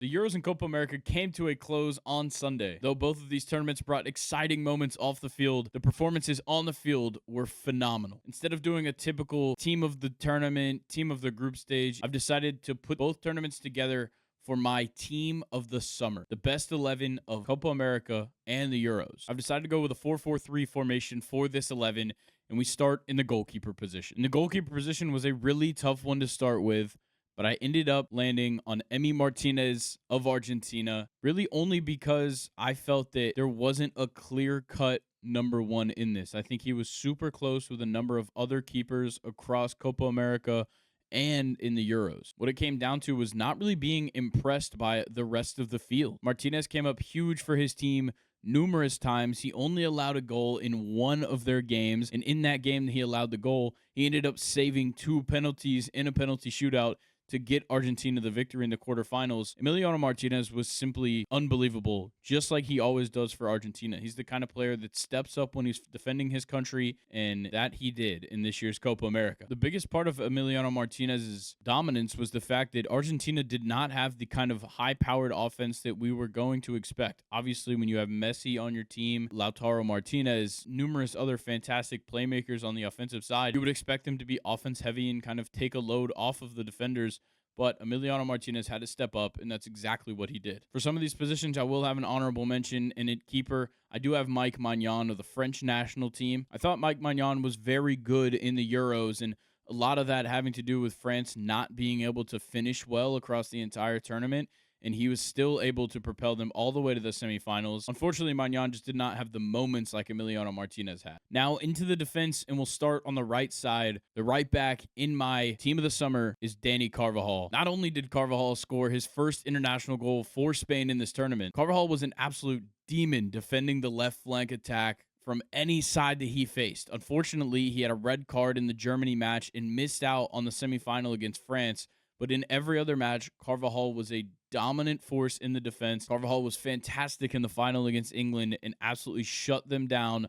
The Euros and Copa America came to a close on Sunday. Though both of these tournaments brought exciting moments off the field, the performances on the field were phenomenal. Instead of doing a typical team of the tournament, team of the group stage, I've decided to put both tournaments together for my team of the summer, the best 11 of Copa America and the Euros. I've decided to go with a 4-4-3 formation for this 11, and we start in the goalkeeper position. And the goalkeeper position was a really tough one to start with, but I ended up landing on Emi Martinez of Argentina, really only because I felt that there wasn't a clear-cut number one in this. I think he was super close with a number of other keepers across Copa America and in the Euros. What it came down to was not really being impressed by the rest of the field. Martinez came up huge for his team numerous times. He only allowed a goal in one of their games, and in that game that he allowed the goal, he ended up saving 2 penalties in a penalty shootout to get Argentina the victory in the quarterfinals. Emiliano Martinez was simply unbelievable, just like he always does for Argentina. He's the kind of player that steps up when he's defending his country, and that he did in this year's Copa America. The biggest part of Emiliano Martinez's dominance was the fact that Argentina did not have the kind of high-powered offense that we were going to expect. Obviously, when you have Messi on your team, Lautaro Martinez, numerous other fantastic playmakers on the offensive side, you would expect them to be offense-heavy and kind of take a load off of the defenders. But Emiliano Martinez had to step up, and that's exactly what he did. For some of these positions, I will have an honorable mention, and at keeper, I do have Mike Maignan of the French national team. I thought Mike Maignan was very good in the Euros, and a lot of that having to do with France not being able to finish well across the entire tournament, and he was still able to propel them all the way to the semifinals. Unfortunately, Maignan just did not have the moments like Emiliano Martinez had. Now into the defense, and we'll start on the right side. The right back in my team of the summer is Dani Carvajal. Not only did Carvajal score his first international goal for Spain in this tournament, Carvajal was an absolute demon defending the left flank attack from any side that he faced. Unfortunately, he had a red card in the Germany match and missed out on the semifinal against France. But in every other match, Carvajal was a dominant force in the defense. Carvajal was fantastic in the final against England and absolutely shut them down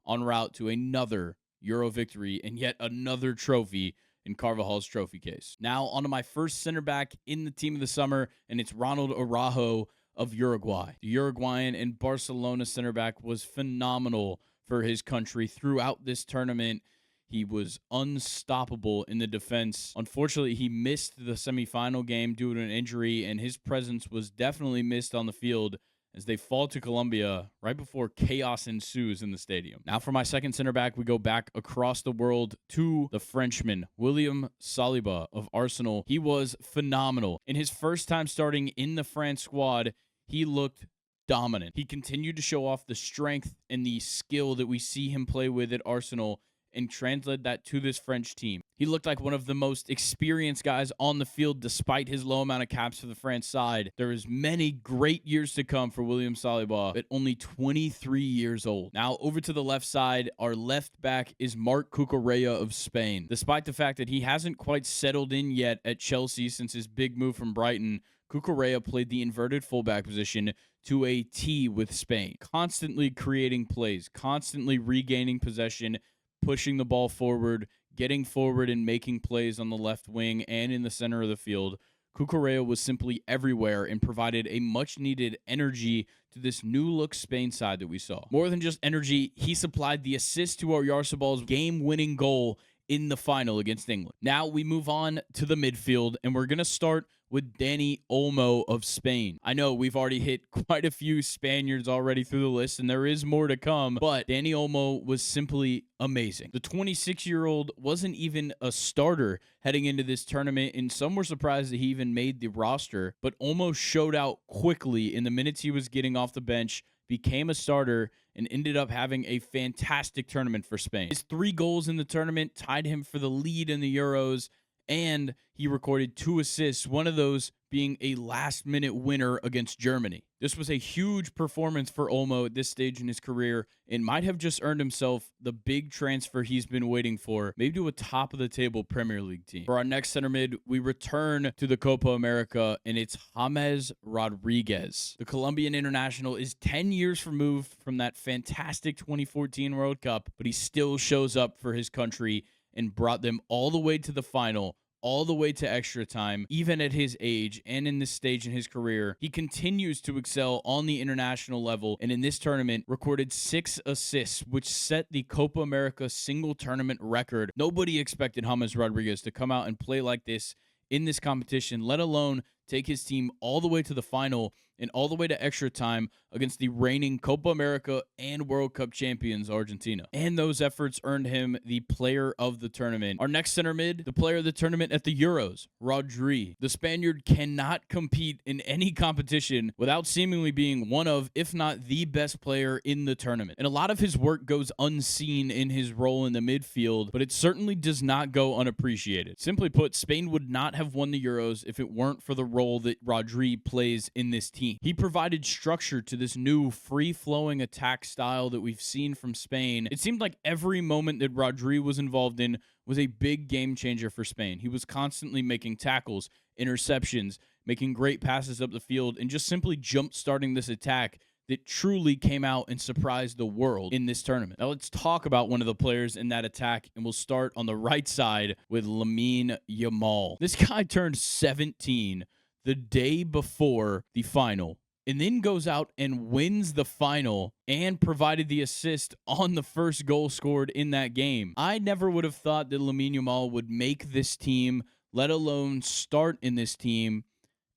en route to another Euro victory and yet another trophy in Carvajal's trophy case. Now, onto my first center back in the team of the summer, and it's Ronald Araujo of Uruguay. The Uruguayan and Barcelona center back was phenomenal for his country throughout this tournament. He was unstoppable in the defense. Unfortunately, he missed the semifinal game due to an injury, and his presence was definitely missed on the field as they fall to Colombia right before chaos ensues in the stadium. Now for my second center back, we go back across the world to the Frenchman, William Saliba of Arsenal. He was phenomenal. In his first time starting in the France squad, he looked dominant. He continued to show off the strength and the skill that we see him play with at Arsenal and translate that to this French team. He looked like one of the most experienced guys on the field despite his low amount of caps for the France side. There is many great years to come for William Saliba at only 23 years old. Now over to the left side, our left back is Marc Cucurella of Spain. Despite the fact that he hasn't quite settled in yet at Chelsea since his big move from Brighton, Cucurella played the inverted fullback position to a T with Spain, constantly creating plays, constantly regaining possession, pushing the ball forward, getting forward and making plays on the left wing and in the center of the field. Cucurella was simply everywhere and provided a much-needed energy to this new-look Spain side that we saw. More than just energy, he supplied the assist to our Yarsabal's game-winning goal in the final against England. Now we move on to the midfield, and we're going to start with Dani Olmo of Spain. I know we've already hit quite a few Spaniards already through the list, and there is more to come, but Dani Olmo was simply amazing. The 26-year-old wasn't even a starter heading into this tournament, and some were surprised that he even made the roster, but Olmo showed out quickly in the minutes he was getting off the bench, became a starter, and ended up having a fantastic tournament for Spain. His 3 goals in the tournament tied him for the lead in the Euros, and he recorded 2 assists, one of those being a last-minute winner against Germany. This was a huge performance for Olmo at this stage in his career and might have just earned himself the big transfer he's been waiting for, maybe to a top-of-the-table Premier League team. For our next center mid, we return to the Copa America, and it's James Rodriguez. The Colombian international is 10 years removed from that fantastic 2014 World Cup, but he still shows up for his country and brought them all the way to the final all the way to extra time. Even at his age and in this stage in his career, he continues to excel on the international level, and in this tournament recorded 6 assists, which set the Copa America single tournament record. Nobody expected James Rodriguez to come out and play like this in this competition, let alone take his team all the way to the final and all the way to extra time against the reigning Copa America and World Cup champions, Argentina. And those efforts earned him the player of the tournament. Our next center mid, the player of the tournament at the Euros, Rodri. The Spaniard cannot compete in any competition without seemingly being one of, if not the best player in the tournament. And a lot of his work goes unseen in his role in the midfield, but it certainly does not go unappreciated. Simply put, Spain would not have won the Euros if it weren't for the role that Rodri plays in this team. He provided structure to this new free-flowing attack style that we've seen from Spain. It seemed like every moment that Rodri was involved in was a big game changer for Spain. He was constantly making tackles, interceptions, making great passes up the field, and just simply jump-starting this attack that truly came out and surprised the world in this tournament. Now let's talk about one of the players in that attack, and we'll start on the right side with Lamine Yamal. This guy turned 17 the day before the final, and then goes out and wins the final and provided the assist on the first goal scored in that game. I never would have thought that Lamine Yamal would make this team, let alone start in this team,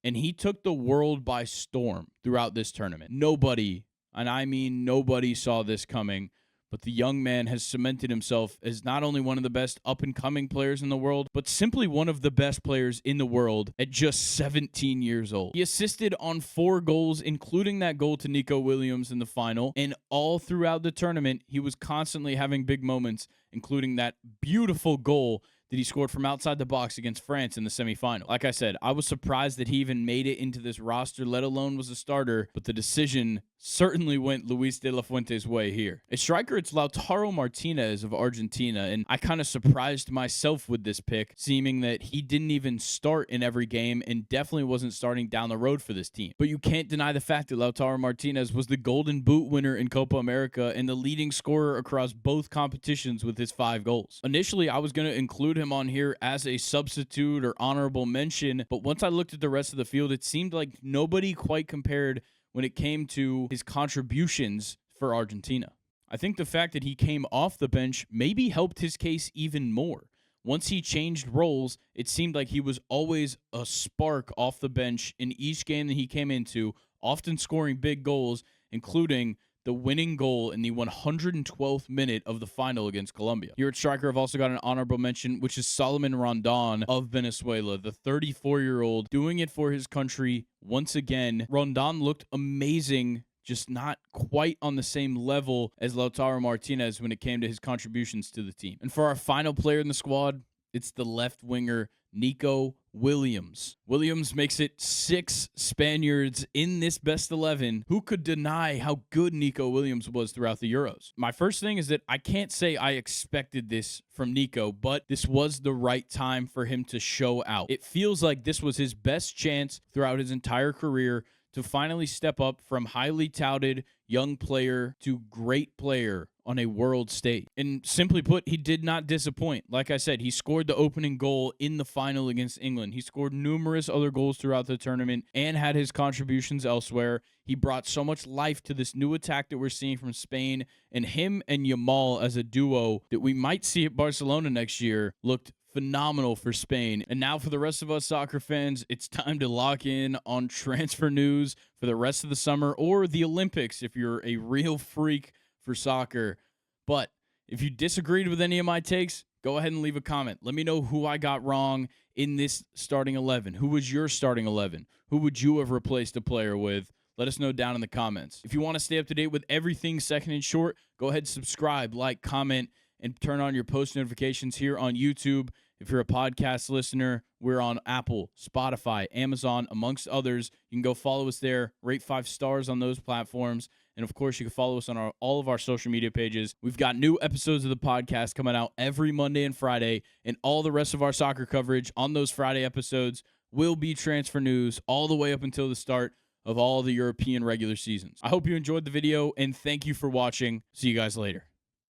and he took the world by storm throughout this tournament. Nobody, and I mean nobody, saw this coming. But the young man has cemented himself as not only one of the best up-and-coming players in the world, but simply one of the best players in the world at just 17 years old. He assisted on 4 goals, including that goal to Nico Williams in the final, and all throughout the tournament, he was constantly having big moments, including that beautiful goal that he scored from outside the box against France in the semifinal. Like I said, I was surprised that he even made it into this roster, let alone was a starter, but the decision certainly went Luis de la Fuente's way here. At striker, it's Lautaro Martinez of Argentina, and I kind of surprised myself with this pick, seeming that he didn't even start in every game and definitely wasn't starting down the road for this team. But you can't deny the fact that Lautaro Martinez was the Golden Boot winner in Copa America and the leading scorer across both competitions with his 5 goals. Initially, I was going to include him on here as a substitute or honorable mention, but once I looked at the rest of the field, it seemed like nobody quite compared when it came to his contributions for Argentina. I think the fact that he came off the bench maybe helped his case even more. Once he changed roles, it seemed like he was always a spark off the bench in each game that he came into, often scoring big goals, including the winning goal in the 112th minute of the final against Colombia. Here at striker, I've also got an honorable mention, which is Salomon Rondon of Venezuela, the 34-year-old doing it for his country once again. Rondon looked amazing, just not quite on the same level as Lautaro Martinez when it came to his contributions to the team. And for our final player in the squad, it's the left winger, Nico Williams. Williams makes it 6 Spaniards in this best 11. Who could deny how good Nico Williams was throughout the Euros? My first thing is that I can't say I expected this from Nico, but this was the right time for him to show out. It feels like this was his best chance throughout his entire career to finally step up from highly touted young player to great player on a world stage. And simply put, he did not disappoint. Like I said, he scored the opening goal in the final against England. He scored numerous other goals throughout the tournament and had his contributions elsewhere. He brought so much life to this new attack that we're seeing from Spain, and him and Yamal as a duo that we might see at Barcelona next year looked phenomenal for Spain. And now for the rest of us soccer fans, it's time to lock in on transfer news for the rest of the summer or the Olympics if you're a real freak for soccer. But if you disagreed with any of my takes, go ahead and leave a comment. Let me know who I got wrong in this starting 11. Who was your starting 11? Who would you have replaced a player with? Let us know down in the comments. If you want to stay up to date with everything Second and Short, go ahead and subscribe, like, comment, and turn on your post notifications here on YouTube. If you're a podcast listener, we're on Apple, Spotify, Amazon, amongst others. You can go follow us there, rate 5 stars on those platforms. And, of course, you can follow us on all of our social media pages. We've got new episodes of the podcast coming out every Monday and Friday, and all the rest of our soccer coverage on those Friday episodes will be transfer news all the way up until the start of all the European regular seasons. I hope you enjoyed the video, and thank you for watching. See you guys later.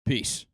Peace.